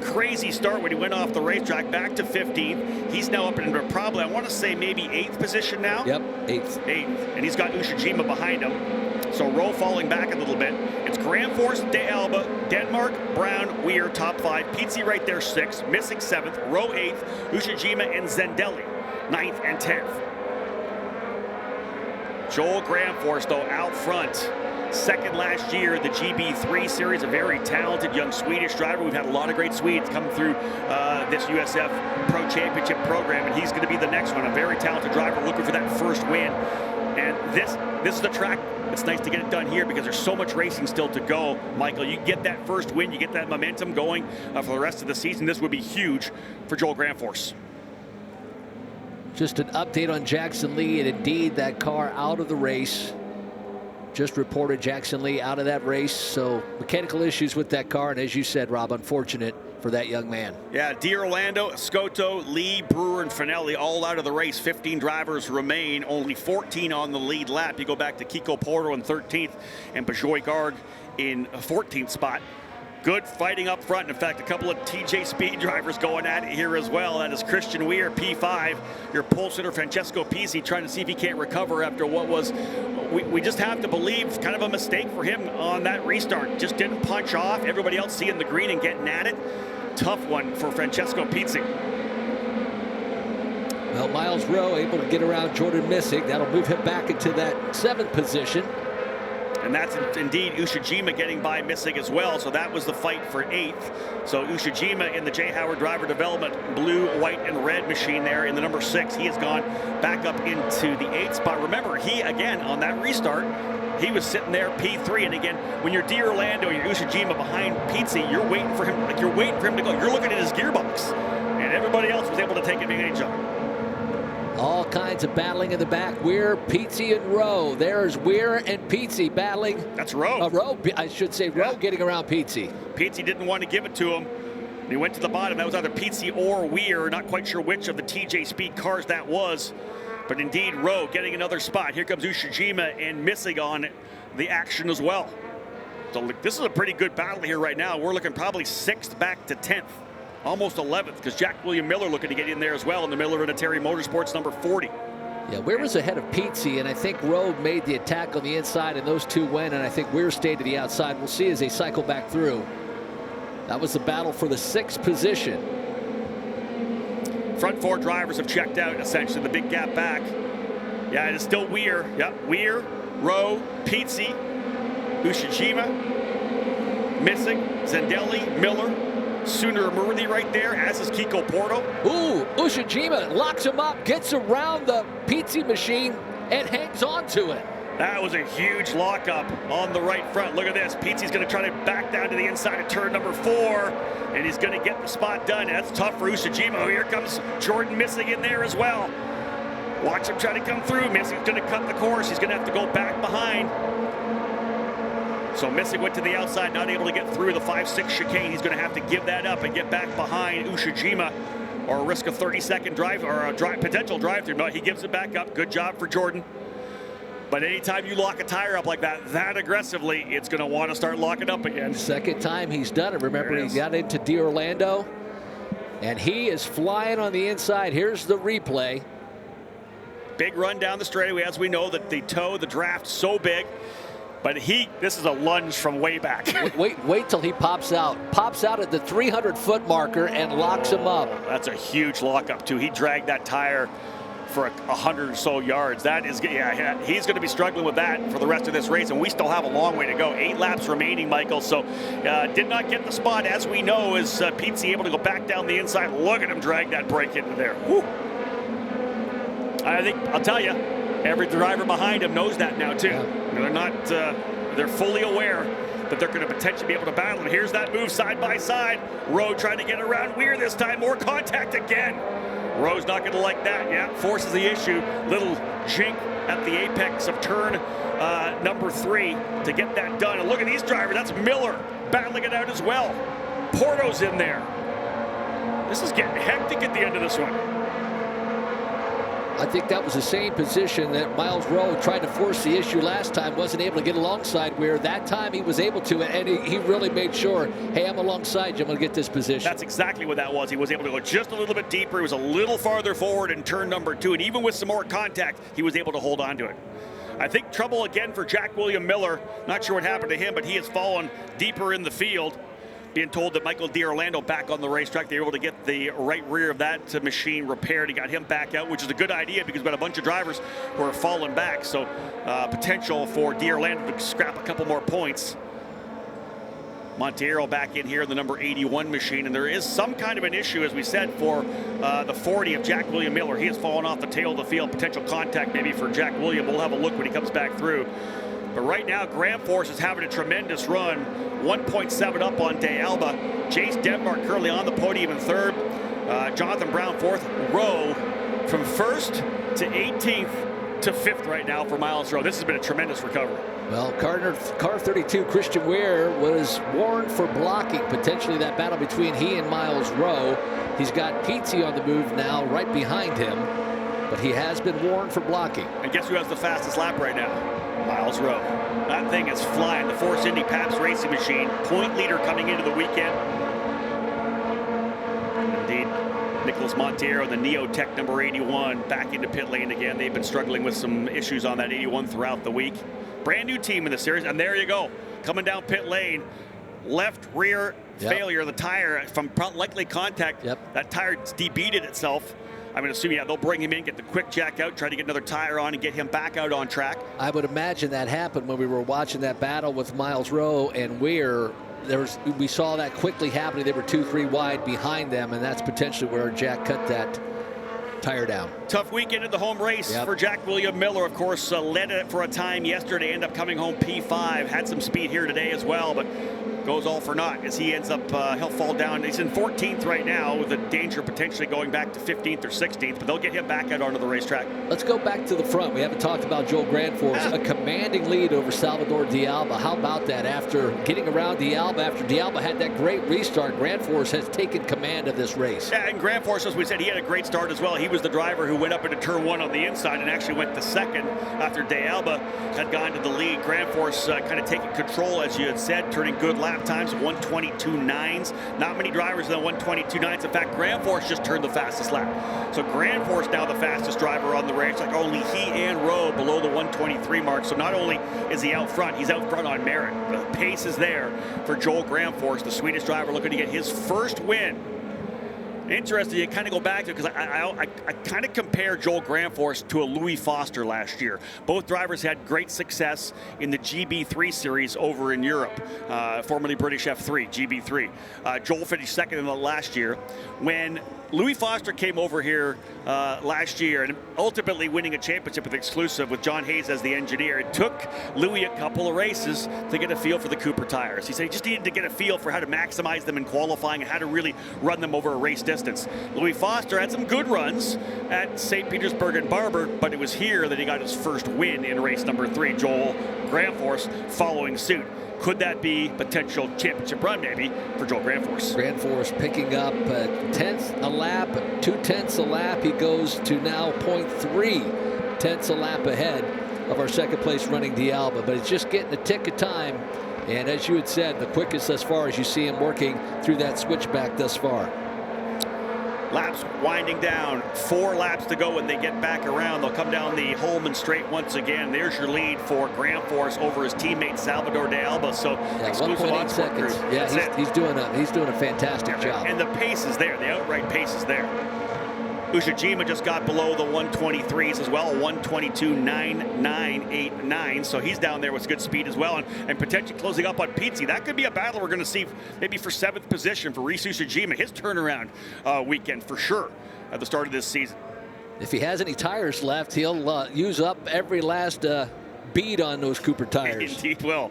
crazy start when he went off the racetrack, back to 15th. He's now up in probably, I want to say, maybe 8th position now. Yep, 8th. 8th, and he's got Ushijima behind him. So Rowe falling back a little bit. It's Grand Force, De Alba, Denmark, Brown, Weir, top 5. Pizzi right there, 6th. Missing 7th. Rowe 8th. Ushijima and Zendelli, 9th and 10th. Joel Grand Force, though, out front. Second last year, the GB3 Series, a very talented young Swedish driver. We've had a lot of great Swedes come through this USF Pro Championship program, and he's going to be the next one. A very talented driver looking for that first win. And this is the track. It's nice to get it done here because there's so much racing still to go. Michael, you get that first win, you get that momentum going for the rest of the season. This would be huge for Joel Grand Force. Just an update on Jackson Lee, and indeed that car out of the race. Just reported Jackson Lee out of that race, so mechanical issues with that car, and as you said, Rob, unfortunate for that young man. Yeah, D'Orlando, Escoto, Lee, Brewer, and Finelli all out of the race. 15 drivers remain, only 14 on the lead lap. You go back to Kiko Porto in 13th and Bajoy Garg in 14th spot. Good fighting up front. In fact, a couple of TJ Speed drivers going at it here as well. That is Christian Weir, P5. Your pole sitter, Francesco Pizzi, trying to see if he can't recover after what was, we just have to believe, kind of a mistake for him on that restart. Just didn't punch off. Everybody else seeing the green and getting at it. Tough one for Francesco Pizzi. Well, Miles Rowe able to get around Jordan Missing. That'll move him back into that 7th position. And that's indeed Ushijima getting by Missing as well. So that was the fight for 8th. So Ushijima in the J. Howard Driver Development blue, white, and red machine there in the number 6. He has gone back up into the 8th spot. Remember, he, again, on that restart, he was sitting there P3. And again, when you're D'Orlando, you're Ushijima behind Pizzi, you're waiting for him, like you're waiting for him to go. You're looking at his gearbox. And everybody else was able to take advantage of it. All kinds of battling in the back. Weir, Pizzi, and Rowe. There's Weir and Pizzi battling. That's Rowe. Rowe, I should say Rowe, yeah. Getting around Pizzi. Pizzi didn't want to give it to him. He went to the bottom. That was either Pizzi or Weir. Not quite sure which of the TJ Speed cars that was. But indeed, Rowe getting another spot. Here comes Ushijima and Missing on the action as well. So this is a pretty good battle here right now. We're looking probably 6th back to 10th. Almost 11th, because Jack William Miller looking to get in there as well in the Miller Unitary Motorsports number 40. Yeah, Weir was ahead of Pizzi, and I think Rowe made the attack on the inside, and those two went, and I think Weir stayed to the outside. We'll see as they cycle back through. That was the battle for the 6th position. Front 4 drivers have checked out, essentially, the big gap back. Yeah, it is still Weir. Yep, Weir, Rowe, Pizzi, Ushijima, Missing, Zendelli, Miller, Sooner Murthy right there, as is Kiko Porto. Ooh, Ushijima locks him up, gets around the Pizzi machine, and hangs on to it. That was a huge lockup on the right front. Look at this. Pizzi's going to try to back down to the inside of turn number 4, and he's going to get the spot done. That's tough for Ushijima. Here comes Jordan Missing in there as well. Watch him try to come through. Missing's going to cut the course. He's going to have to go back behind. So Missing went to the outside, not able to get through the 5-6 chicane. He's going to have to give that up and get back behind Ushijima. or risk a 30-second drive or a potential drive-through. No, he gives it back up. Good job for Jordan. But anytime you lock a tire up like that aggressively, it's going to want to start locking up again. Second time he's done it. Remember, he got into D'Orlando, and he is flying on the inside. Here's the replay. Big run down the straightaway, as we know that the draft so big. But this is a lunge from way back. wait till he pops out. Pops out at the 300-foot marker and locks him up. That's a huge lockup, too. He dragged that tire for 100 or so yards. That is, yeah, he's going to be struggling with that for the rest of this race, and we still have a long way to go. 8 laps remaining, Michael. So did not get the spot, as we know. Is Pete able to go back down the inside? Look at him drag that brake into there. Whew. I think, I'll tell you, every driver behind him knows that now, too. Yeah. They're fully aware that they're going to potentially be able to battle. And here's that move side by side. Rowe trying to get around Weir this time. More contact again. Rowe's not going to like that. Yeah, forces the issue. Little jink at the apex of turn number 3 to get that done. And look at these drivers. That's Miller battling it out as well. Porto's in there. This is getting hectic at the end of this one. I think that was the same position that Miles Rowe tried to force the issue last time. Wasn't able to get alongside Weir. That time he was able to, and he really made sure, hey, I'm alongside you. I'm going to get this position. That's exactly what that was. He was able to go just a little bit deeper. He was a little farther forward in turn number 2, and even with some more contact, he was able to hold on to it. I think trouble again for Jack William Miller. Not sure what happened to him, but he has fallen deeper in the field. Being told that Michael D'Orlando back on the racetrack. They were able to get the right rear of that machine repaired. He got him back out, which is a good idea because we've got a bunch of drivers who are falling back. So potential for D'Orlando to scrap a couple more points. Monteiro back in here in the number 81 machine. And there is some kind of an issue, as we said, for the 40 of Jack William Miller. He has fallen off the tail of the field. Potential contact maybe for Jack William. We'll have a look when he comes back through. But right now, Graham Force is having a tremendous run. 1.7 up on De Alba. Jace Denmark currently on the podium in 3rd. Jonathan Brown 4th. Rowe from 1st to 18th to 5th right now for Miles Rowe. This has been a tremendous recovery. Well, car 32, Christian Weir, was warned for blocking potentially that battle between he and Miles Rowe. He's got Pete on the move now right behind him, but he has been warned for blocking. And guess who has the fastest lap right now? Miles Rowe. That thing is flying. The Force Indy Pabst racing machine. Point leader coming into the weekend. Indeed, Nicholas Monteiro, the Neotech number 81, back into pit lane again. They've been struggling with some issues on that 81 throughout the week. Brand new team in the series, and there you go. Coming down pit lane. Left rear failure of the tire from likely contact. That tire debeaded itself. I'm going to assume, they'll bring him in, get the quick jack out, try to get another tire on and get him back out on track. I would imagine that happened when we were watching that battle with Miles Rowe and Weir. We saw that quickly happening. They were 2-3 wide behind them, and that's potentially where Jack cut that tire down. Tough weekend in the home race for Jack William Miller. Of course, led it for a time yesterday, ended up coming home P5. Had some speed here today as well, but goes all for naught as he ends up, he'll fall down. He's in 14th right now with the danger of potentially going back to 15th or 16th, but they'll get him back out onto the racetrack. Let's go back to the front. We haven't talked about Joel Grandforce. A commanding lead over Salvador De Alba. How about that? After getting around De Alba, after De Alba had that great restart, Grandforce has taken command of this race. Yeah, and Grandforce, as we said, he had a great start as well. He was the driver who went up into turn 1 on the inside and actually went to 2nd after De Alba had gone to the lead. Grandforce kind of taking control, as you had said, turning good lap times, 1:22.9s. Not many drivers in the 1:22.9s. In fact, Grandforce just turned the fastest lap. So Grandforce now the fastest driver on the race. Like only he and Rowe below the 1:23 mark. So not only is he out front, he's out front on merit. The pace is there for Joel Grandforce, the Swedish driver, looking to get his first win. Interesting, you kind of go back to it because I kind of compare Joel Grandforce to a Louis Foster last year. Both drivers had great success in the GB3 series over in Europe, formerly British F3, GB3. Joel finished 2nd in the last year. When Louis Foster came over here last year and ultimately winning a championship with Exclusive with John Hayes as the engineer, it took Louis a couple of races to get a feel for the Cooper tires. He said he just needed to get a feel for how to maximize them in qualifying and how to really run them over a race distance. Louis Foster had some good runs at St. Petersburg and Barber, but it was here that he got his first win in race number 3. Joel Grandforce following suit. Could that be potential championship run maybe for Joel Grandforce? Grandforce picking up tenths a lap, 2/10 a lap. He goes to now 0.3 tenths a lap ahead of our second place running D'Alba, but it's just getting a tick of time. And as you had said, the quickest thus far as you see him working through that switchback thus far. Laps winding down, 4 laps to go when they get back around. They'll come down the Holman Straight once again. There's your lead for Grandforce over his teammate Salvador D'Alba. So yeah, exclusive 1.8 seconds. Yeah, he's doing a fantastic job. And the pace is there. The outright pace is there. Ushijima just got below the 123s as well, 122.9989. So he's down there with good speed as well, and potentially closing up on Pizzi. That could be a battle we're going to see maybe for 7th position for Rhys Ushijima, his turnaround weekend for sure at the start of this season. If he has any tires left, he'll use up every last bead on those Cooper tires. Indeed will.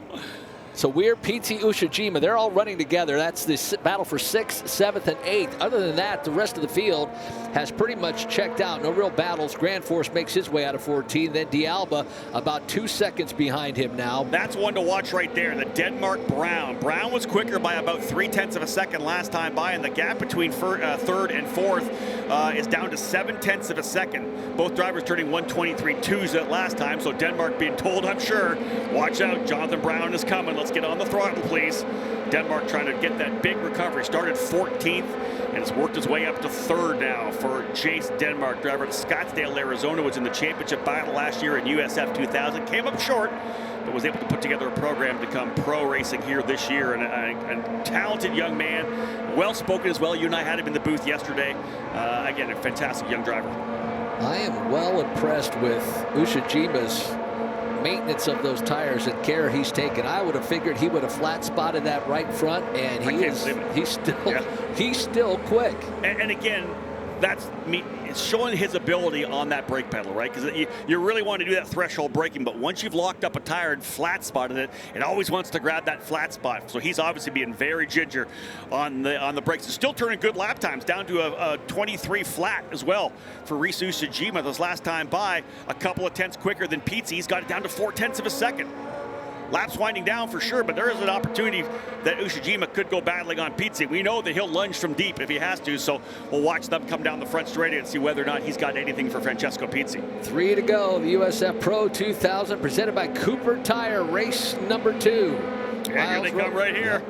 So Weir, Pizzi, Ushijima, they're all running together. That's the battle for 6th, 7th, and 8th. Other than that, the rest of the field has pretty much checked out. No real battles. Grandforce makes his way out of 14. Then D'Alba about 2 seconds behind him now. That's one to watch right there. The Denmark Brown. Brown was quicker by about 0.3 of a second last time by, and the gap between 3rd and 4th is down to 0.7 of a second. Both drivers turning 123.2s at last time, so Denmark being told, I'm sure, watch out, Jonathan Brown is coming. Let's get on the throttle, please. Denmark trying to get that big recovery. Started 14th and has worked his way up to 3rd now for Jace Denmark, driver at Scottsdale, Arizona, was in the championship battle last year in USF 2000. Came up short, but was able to put together a program to come pro racing here this year. And a talented young man, well-spoken as well. You and I had him in the booth yesterday. Again, a fantastic young driver. I am well impressed with Ushijima's maintenance of those tires and care he's taken. I would have figured he would have flat spotted that right front, and he's still quick. And again, that's me. It's showing his ability on that brake pedal, right? Because you really want to do that threshold braking, but once you've locked up a tire and flat spotted it, it always wants to grab that flat spot. So he's obviously being very ginger on the brakes. He's still turning good lap times, down to a 23 flat as well for Rhys Ushijima. This last time by, a couple of tenths quicker than Pizzi. He's got it down to 0.4 of a second. Laps winding down for sure, but there is an opportunity that Ushijima could go battling on Pizzi. We know that he'll lunge from deep if he has to, so we'll watch them come down the front straight and see whether or not he's got anything for Francesco Pizzi. 3 to go. The USF Pro 2000 presented by Cooper Tire, race number 2. Yeah, here they come right here.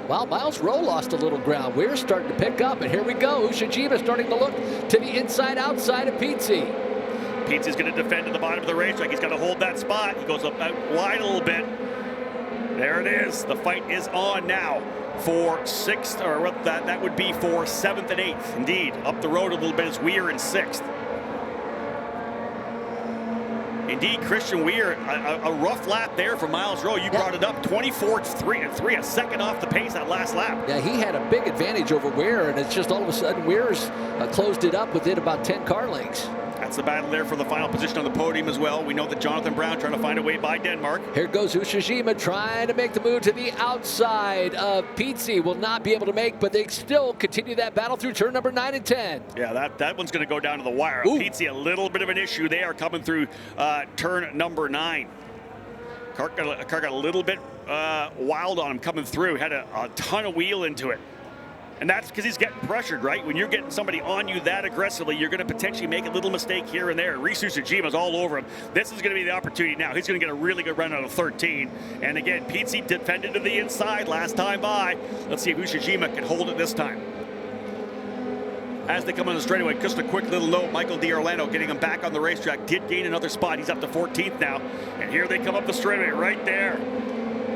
Well, Miles Rowe lost a little ground. We're starting to pick up, and here we go. Ushijima starting to look to the inside, outside of Pizzi. Pizzi's going to defend at the bottom of the racetrack. He's got to hold that spot. He goes up out wide a little bit. There it is. The fight is on now for 6th, or that would be for 7th and 8th. Indeed, up the road a little bit is Weir in 6th. Indeed, Christian Weir, a rough lap there for Miles Rowe. You brought it up, 24.3, a second off the pace that last lap. Yeah, he had a big advantage over Weir, and it's just all of a sudden Weir's closed it up within about 10 car lengths. That's the battle there for the final position on the podium as well. We know that Jonathan Brown trying to find a way by Denmark. Here goes Ushijima trying to make the move to the outside of Pizzi. Will not be able to make, but they still continue that battle through turn number 9 and 10. Yeah, that one's going to go down to the wire. Pizzi, a little bit of an issue. They are coming through turn number 9. Car got a little bit wild on him coming through. Had a ton of wheel into it. And that's because he's getting pressured, right? When you're getting somebody on you that aggressively, you're going to potentially make a little mistake here and there. Rhys Ushijima is all over him. This is going to be the opportunity now. He's going to get a really good run out of 13. And again, Pizzi defended to the inside last time by. Let's see if Ushijima can hold it this time. As they come on the straightaway, just a quick little note, Michael D'Orlando getting him back on the racetrack, did gain another spot. He's up to 14th now. And here they come up the straightaway right there.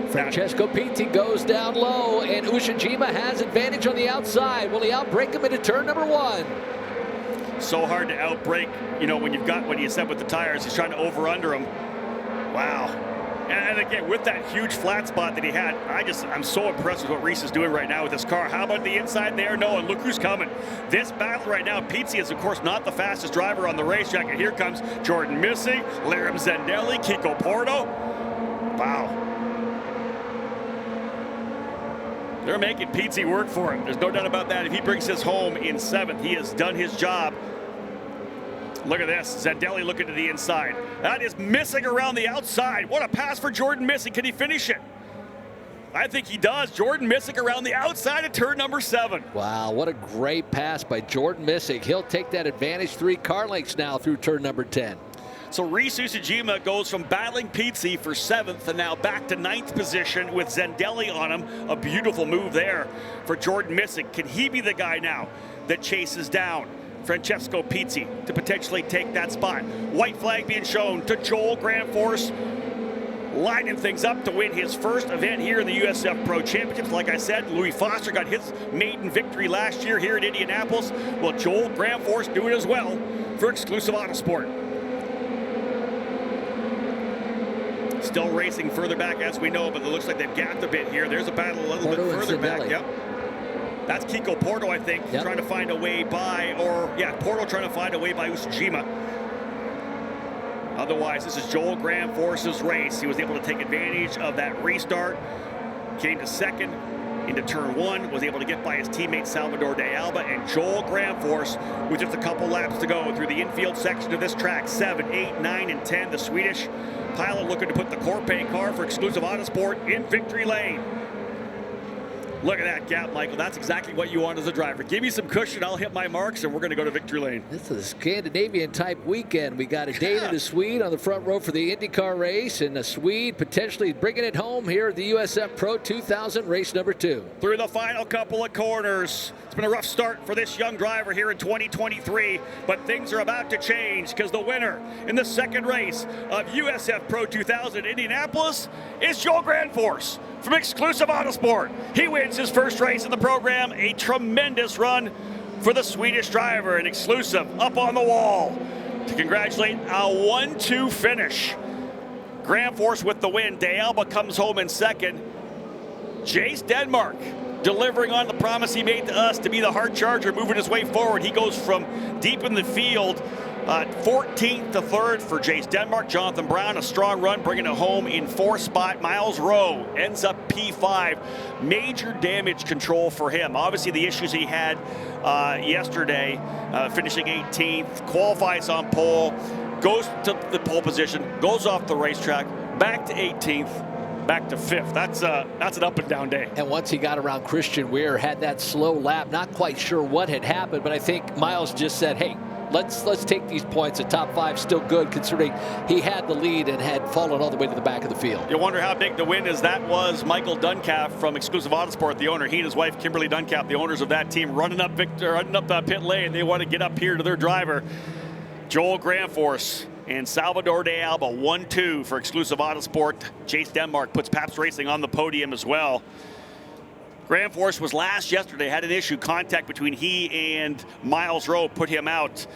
Francesco Pizzi goes down low, and Ushijima has advantage on the outside. Will he outbrake him into turn number 1? So hard to outbrake, you know, when you've got what you said with the tires. He's trying to over-under him. Wow. And again, with that huge flat spot that he had, I'm so impressed with what Rhys is doing right now with this car. How about the inside there? No, and look who's coming. This battle right now, Pizzi is, of course, not the fastest driver on the racetrack. And here comes Jordan Missy, Liram Zendelli, Kiko Porto. Wow. They're making Pizzi work for him. There's no doubt about that. If he brings this home in 7th, he has done his job. Look at this. Zendelli looking to the inside. That is missing around the outside. What a pass for Jordan Missy. Can he finish it? I think he does. Jordan Missick around the outside of turn number 7. Wow, what a great pass by Jordan Missick. He'll take that advantage 3 car lengths now through turn number 10. So Reese Usajima goes from battling Pizzi for 7th and now back to 9th position with Zendelli on him. A beautiful move there for Jordan Missick. Can he be the guy now that chases down Francesco Pizzi to potentially take that spot? White flag being shown to Joel Grandforce, lining things up to win his first event here in the USF Pro Championships. Like I said, Louis Foster got his maiden victory last year here in Indianapolis. Well, Joel Grandforce do it as well for Exclusive Autosport. Still racing further back as we know, but it looks like they've gapped a bit here. There's a battle a little bit further back. Yep. That's Kiko Porto, I think, trying to find a way by, Porto trying to find a way by Usajima. Otherwise, this is Joel Grandforce's race. He was able to take advantage of that restart. Came to second into turn 1, was able to get by his teammate Salvador de Alba, and Joel Grandforce with just a couple laps to go through the infield section of this track. 7, 8, 9, and 10. The Swedish pilot looking to put the Corpay car for Exclusive Autosport in victory lane. Look at that gap, Michael. That's exactly what you want as a driver. Give me some cushion, I'll hit my marks, and we're going to go to victory lane. This is a Scandinavian-type weekend. We got a Dane and a Swede on the front row for the IndyCar race, and a Swede potentially bringing it home here at the USF Pro 2000 race number 2. Through the final couple of corners. It's been a rough start for this young driver here in 2023, but things are about to change because the winner in the second race of USF Pro 2000 Indianapolis is Joel Grandforce from Exclusive Autosport. He wins his first race in the program. A tremendous run for the Swedish driver, and Exclusive up on the wall to congratulate a 1-2 finish. Grandforce with the win. De Alba comes home in second. Jace Denmark delivering on the promise he made to us to be the hard charger, moving his way forward. He goes from deep in the field, 14th to 3rd for Jace Denmark. Jonathan Brown, a strong run, bringing it home in 4th spot. Miles Rowe ends up P5. Major damage control for him. Obviously, the issues he had yesterday, finishing 18th, qualifies on pole, goes to the pole position, goes off the racetrack, back to 18th, back to 5th. That's an up and down day. And once he got around Christian Weir, had that slow lap, not quite sure what had happened, but I think Miles just said, hey, let's take these points. The top 5 still good, considering he had the lead and had fallen all the way to the back of the field. You wonder how big the win is. That was Michael Duncalf from Exclusive Autosport, the owner. He and his wife Kimberly Duncalf, the owners of that team, running up the pit lane. They want to get up here to their driver, Joel Grandforce. And Salvador de Alba, 1-2 for Exclusive Autosport. Jace Denmark puts Pabst Racing on the podium as well. Grandforce was last yesterday, had an issue, contact between he and Miles Rowe put him out.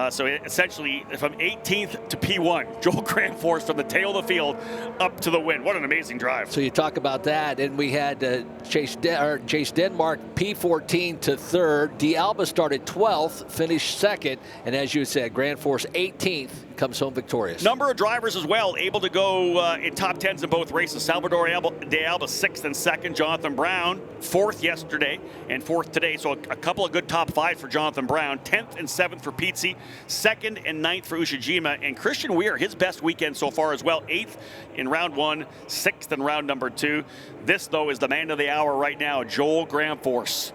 So essentially from 18th to P1, Joel Grandforce from the tail of the field up to the win. What an amazing drive. So you talk about that, and we had Jace Denmark P14 to 3rd. De Alba started 12th, finished 2nd, and as you said, Grandforce 18th, comes home victorious. Number of drivers as well able to go in top 10s in both races. Salvador de Alba 6th and 2nd. Jonathan Brown 4th yesterday and 4th today. So a couple of good top 5 for Jonathan Brown. 10th and 7th for Pizzi. 2nd and 9th for Usajima. And Christian Weir, his best weekend so far as well. 8th in round 1, 6th in round number 2. This, though, is the man of the hour right now, Joel Grandforce.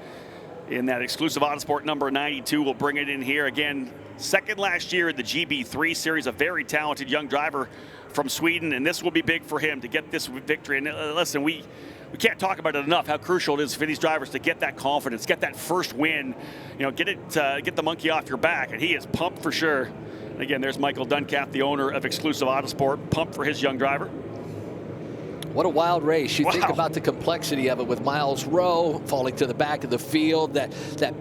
In that Exclusive Autosport number 92, we'll bring it in here again. 2nd last year in the GB3 series, a very talented young driver from Sweden, and this will be big for him to get this victory. And listen, we can't talk about it enough how crucial it is for these drivers to get that confidence, get that first win, get the monkey off your back, and he is pumped for sure. And again, there's Michael Duncalf, the owner of Exclusive Autosport, pumped for his young driver. What a wild race. You think about the complexity of it with Miles Rowe falling to the back of the field, that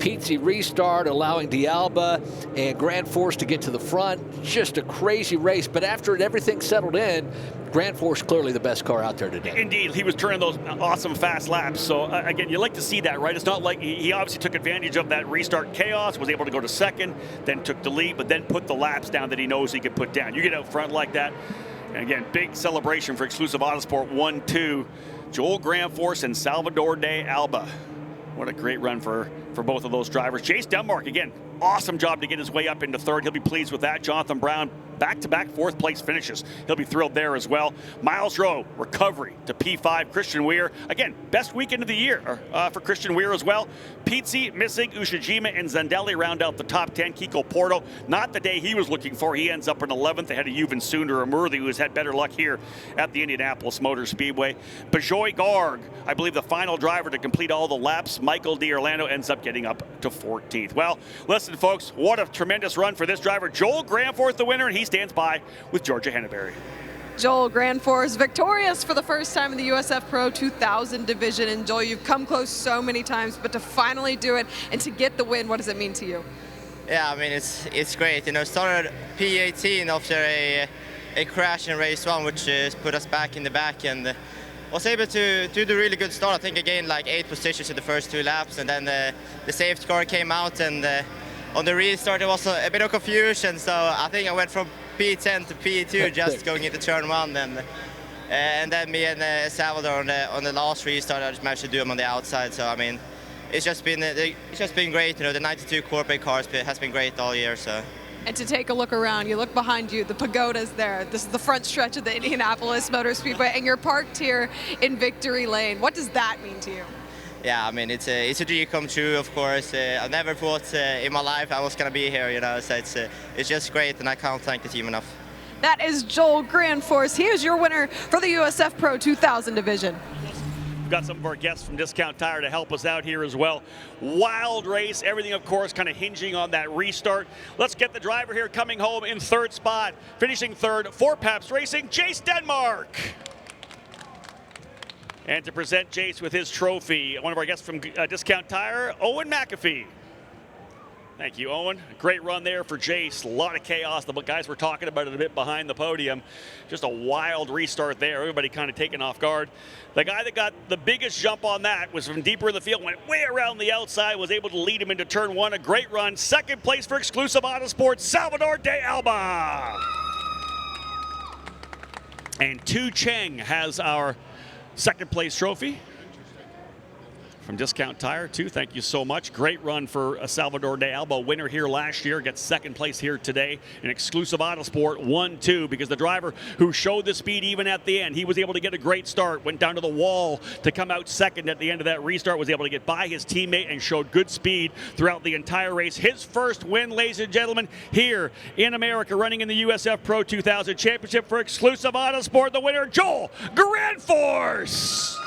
Pizzi restart allowing de Alba and Grandforce to get to the front. Just a crazy race. But after everything settled in, Grandforce clearly the best car out there today. Indeed, he was turning those awesome fast laps. So again, you like to see that, right? It's not like he obviously took advantage of that restart chaos, was able to go to 2nd, then took the lead, but then put the laps down that he knows he could put down. You get out front like that. And again, big celebration for Exclusive Autosport 1-2. Joel Grandforce and Salvador de Alba. What a great run for both of those drivers. Jace Denmark, again, awesome job to get his way up into third. He'll be pleased with that. Jonathan Brown, back-to-back fourth-place finishes. He'll be thrilled there as well. Miles Rowe, recovery to P5. Christian Weir, again, best weekend of the year for Christian Weir as well. Pizzi, Missing, Ushijima, and Zandelli round out the top 10. Kiko Porto, not the day he was looking for. He ends up in 11th ahead of Juven Sunder and Murthy, who has had better luck here at the Indianapolis Motor Speedway. Bajoy Garg, I believe the final driver to complete all the laps. Michael D'Orlando ends up getting up to 14th. Well, listen, folks, what a tremendous run for this driver. Joel Granforth, the winner, and he stands by with Georgia Henneberry. Joel Granforth victorious for the first time in the USF Pro 2000 division. And Joel, you've come close so many times, but to finally do it and to get the win, what does it mean to you? Yeah, I mean, it's great. You know, started P18 after a crash in race 1, which put us back in the back, and was able to do a really good start. I think I gained like 8 positions in the first 2 laps, and then the safety car came out, and on the restart there was a bit of confusion, so I think I went from P10 to P2 just going into turn 1, and then me and Salvador on the last restart, I just managed to do them on the outside. So I mean, it's just been great. You know, the 92 Corporate cars has been great all year. So. And to take a look around, you look behind you, the pagoda's there. This is the front stretch of the Indianapolis Motor Speedway, and you're parked here in Victory Lane. What does that mean to you? Yeah, I mean, it's a dream come true, of course. I never thought in my life I was going to be here, you know, so it's just great, and I can't thank the team enough. That is Joel Granforth. He is your winner for the USF Pro 2000 division. We've got some of our guests from Discount Tire to help us out here as well. Wild race, everything, of course, kind of hinging on that restart. Let's get the driver here coming home in third spot. Finishing third for Pabst Racing, Jace Denmark. And to present Jace with his trophy, one of our guests from Discount Tire, Owen McAfee. Thank you, Owen. Great run there for Jace. A lot of chaos. The guys were talking about it a bit behind the podium. Just a wild restart there. Everybody kind of taken off guard. The guy that got the biggest jump on that was from deeper in the field, went way around the outside, was able to lead him into turn 1. A great run. Second place for Exclusive Autosports, Salvador de Alba. And Tu Cheng has our second place trophy from Discount Tire, too. Thank you so much. Great run for Salvador de Alba, winner here last year, gets second place here today. An Exclusive Autosport 1-2, because the driver who showed the speed even at the end, he was able to get a great start, went down to the wall to come out second at the end of that restart, was able to get by his teammate and showed good speed throughout the entire race. His first win, ladies and gentlemen, here in America, running in the USF Pro 2000 Championship for Exclusive Autosport. The winner, Joel Granforth.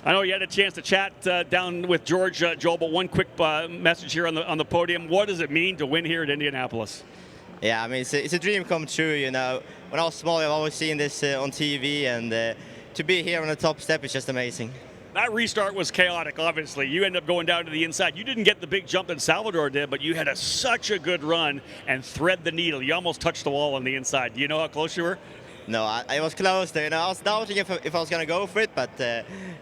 I know you had a chance to chat down with George, Joel, but one quick message here on the podium. What does it mean to win here at Indianapolis? Yeah, I mean, it's a dream come true, you know. When I was small, I've always seen this on TV, and to be here on the top step is just amazing. That restart was chaotic, obviously. You ended up going down to the inside. You didn't get the big jump that Salvador did, but you had such a good run and thread the needle. You almost touched the wall on the inside. Do you know how close you were? No, I was close there. You know, I was doubting if I was going to go for it, but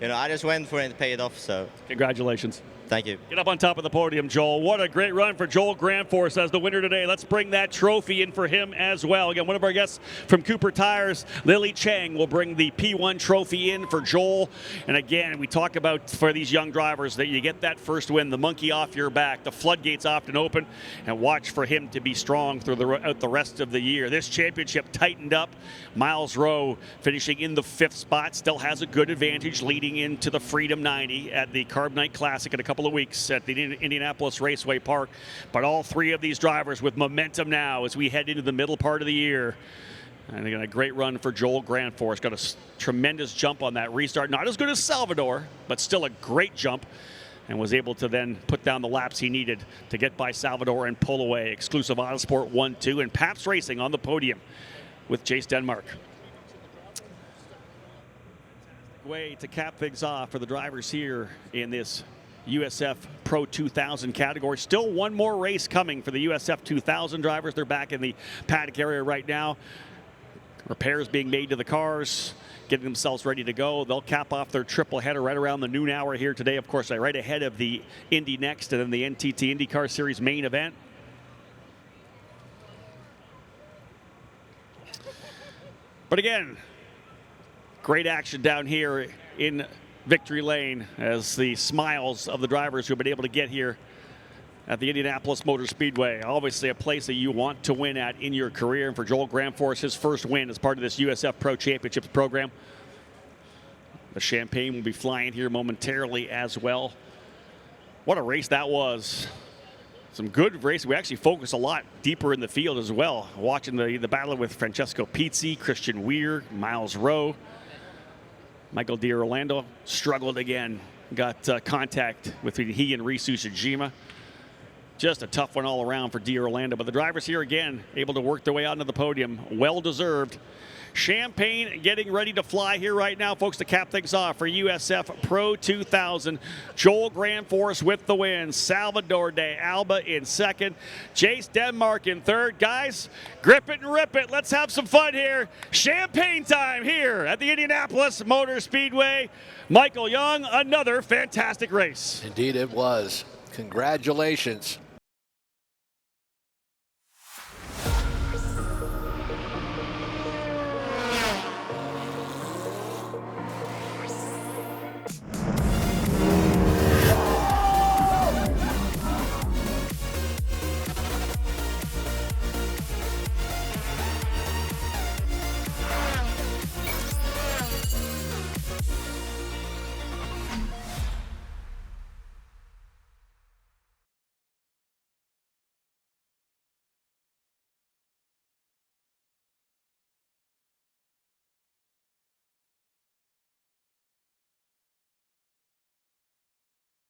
you know, I just went for it and it paid off. So congratulations. Thank you. Get up on top of the podium, Joel. What a great run for Joel Granforth as the winner today. Let's bring that trophy in for him as well. Again, one of our guests from Cooper Tires, Lily Chang, will bring the P1 trophy in for Joel. And again, we talk about for these young drivers that you get that first win, the monkey off your back, the floodgates often open, and watch for him to be strong throughout the rest of the year. This championship tightened up. Miles Rowe finishing in the 5th spot, still has a good advantage leading into the Freedom 90 at the Carb Night Classic in a couple of weeks at the Indianapolis Raceway Park. But all 3 of these drivers with momentum now as we head into the middle part of the year. And again, a great run for Joel Granforth. Got a tremendous jump on that restart. Not as good as Salvador, but still a great jump. And was able to then put down the laps he needed to get by Salvador and pull away. Exclusive Autosport 1-2 and Pabst Racing on the podium with Jace Denmark. Way to cap things off for the drivers here in this USF Pro 2000 category. Still one more race coming for the USF 2000 drivers. They're back in the paddock area right now. Repairs being made to the cars, getting themselves ready to go. They'll cap off their triple header right around the noon hour here today. Of course, right ahead of the Indy Next and then the NTT IndyCar Series main event. But again, great action down here in Victory Lane as the smiles of the drivers who have been able to get here at the Indianapolis Motor Speedway. Obviously a place that you want to win at in your career. And for Joel Granforce, his first win as part of this USF Pro Championships program. The champagne will be flying here momentarily as well. What a race that was. Some good racing. We actually focused a lot deeper in the field as well. Watching the battle with Francesco Pizzi, Christian Weir, Miles Rowe. Michael D'Orlando struggled again. Got contact between he and Risu Sujima. Just a tough one all around for D'Orlando. But the drivers here again able to work their way out into the podium. Well deserved. Champagne getting ready to fly here right now, folks, to cap things off for USF Pro 2000. Joel Granforce with the win. Salvador de Alba in second. Jace Denmark in third. Guys, grip it and rip it. Let's have some fun here. Champagne time here at the Indianapolis Motor Speedway. Michael Young, another fantastic race. Indeed it was. Congratulations.